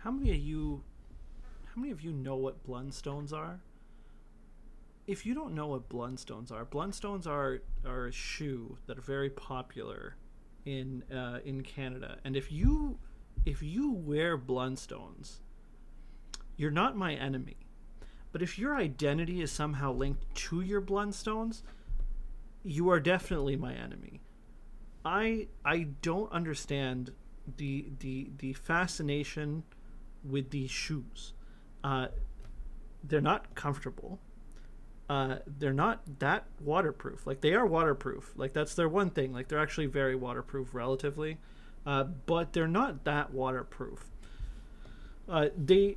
How many of you how many of you know what Blundstones are? If you don't know what Blundstones are a shoe that are very popular in Canada. And if you wear Blundstones, you're not my enemy. But if your identity is somehow linked to your Blundstones, you are definitely my enemy. I don't understand the fascination with these shoes. Uh, they're not comfortable. They're not that waterproof. Like, they are waterproof. Like, that's their one thing. Like, they're actually very waterproof relatively, but they're not that waterproof. They're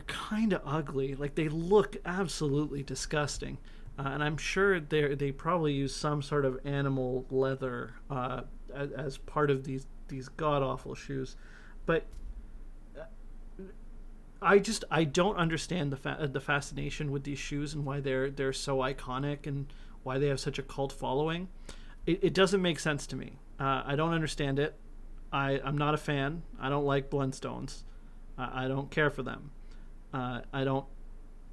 kind of ugly. Like, they look absolutely disgusting. And I'm sure they probably use some sort of animal leather as part of these god awful shoes. But I don't understand the fascination with these shoes and why they're so iconic and why they have such a cult following. It doesn't make sense to me. I don't understand it. I'm not a fan. I don't like Blundstones. I don't care for them. I don't.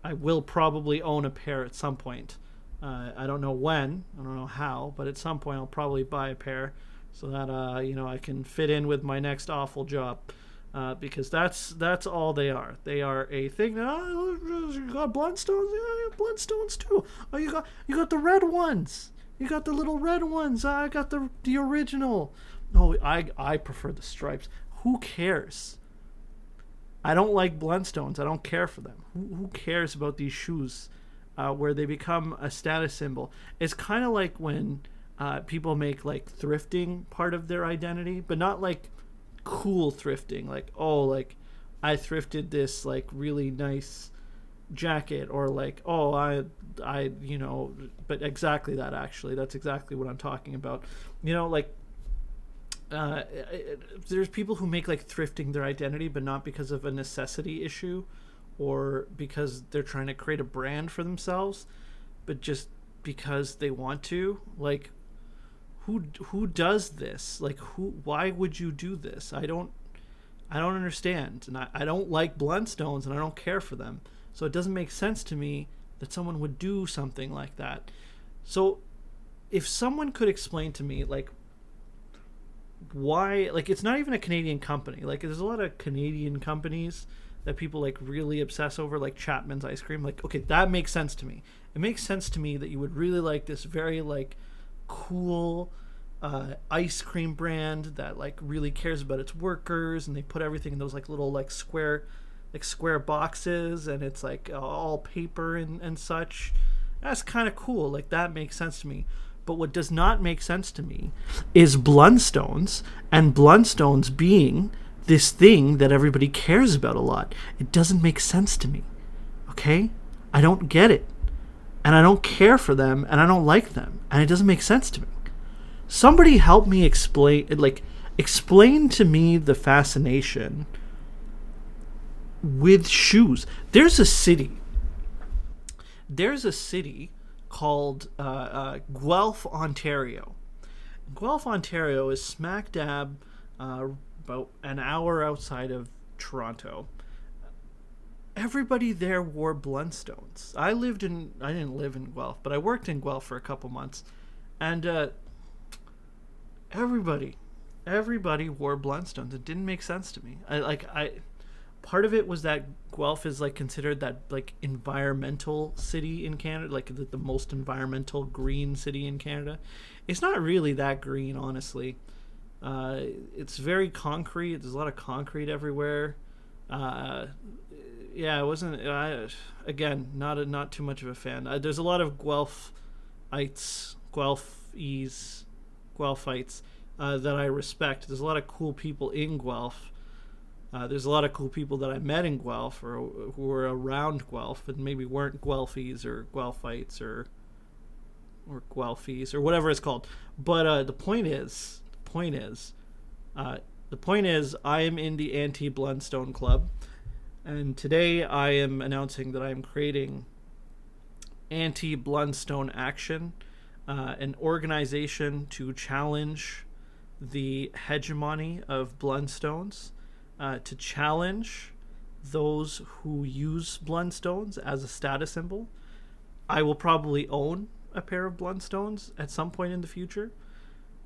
I will probably own a pair at some point. I don't know when. I don't know how, but at some point I'll probably buy a pair so that I can fit in with my next awful job. Because that's all they are. They are a thing. Oh, you got Blundstones. Yeah, I got Blundstones too. Oh, you got the red ones. You got the little red ones. I got the original. No, I prefer the stripes. Who cares? I don't like Blundstones. I don't care for them. Who cares about these shoes, where they become a status symbol? It's kind of like when people make like thrifting part of their identity, but not like cool thrifting, like, oh, like I thrifted this like really nice jacket, or like, oh, I but exactly that. Actually, that's exactly what I'm talking about. Like, there's people who make like thrifting their identity, but not because of a necessity issue or because they're trying to create a brand for themselves, but just because they want to. Like, who does this? Like, why would you do this? I don't understand. And I don't like Blundstones, and I don't care for them, so it doesn't make sense to me that someone would do something like that. So if someone could explain to me, like, why, like, it's not even a Canadian company. Like, there's a lot of Canadian companies that people like really obsess over, like Chapman's ice cream. Like, okay, that makes sense to me. It makes sense to me that you would really like this very like cool ice cream brand that like really cares about its workers, and they put everything in those like little like square boxes, and it's like all paper and such. That's kind of cool. Like, that makes sense to me. But what does not make sense to me is Blundstones, and Blundstones being this thing that everybody cares about a lot. It doesn't make sense to me. Okay? I don't get it. And I don't care for them, and I don't like them, and it doesn't make sense to me. Somebody help me explain to me the fascination with shoes. There's a city called Guelph, Ontario. Guelph, Ontario is smack dab about an hour outside of Toronto. Everybody there wore Blundstones. I didn't live in Guelph, but I worked in Guelph for a couple months, and everybody wore Blundstones. It didn't make sense to me. Part of it was that Guelph is like considered that like environmental city in Canada, like the most environmental green city in Canada. It's not really that green, honestly. It's very concrete. There's a lot of concrete everywhere. Yeah, it wasn't. Again, not too much of a fan. There's a lot of Guelphites that I respect. There's a lot of cool people in Guelph. There's a lot of cool people that I met in Guelph, or who were around Guelph, and maybe weren't Guelphies or Guelphites or Guelphies or whatever it's called. But the point is, I am in the Anti-Bloonstone Club, and today I am announcing that I am creating Anti-Bloonstone Action, an organization to challenge the hegemony of Blundstones. to challenge those who use Blundstones as a status symbol. I will probably own a pair of Blundstones at some point in the future,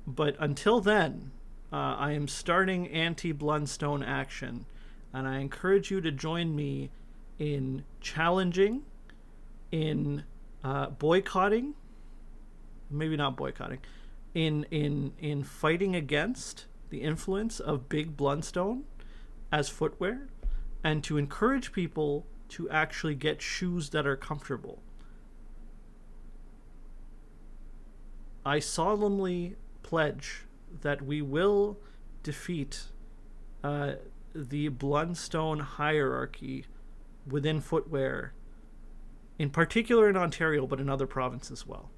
but until then, I am starting Anti-Bloonstone Action, and I encourage you to join me in challenging, in boycotting, maybe not boycotting, in fighting against the influence of big Blundstone as footwear, and to encourage people to actually get shoes that are comfortable. I solemnly pledge that we will defeat the Blundstone hierarchy within footwear, in particular in Ontario, but in other provinces as well.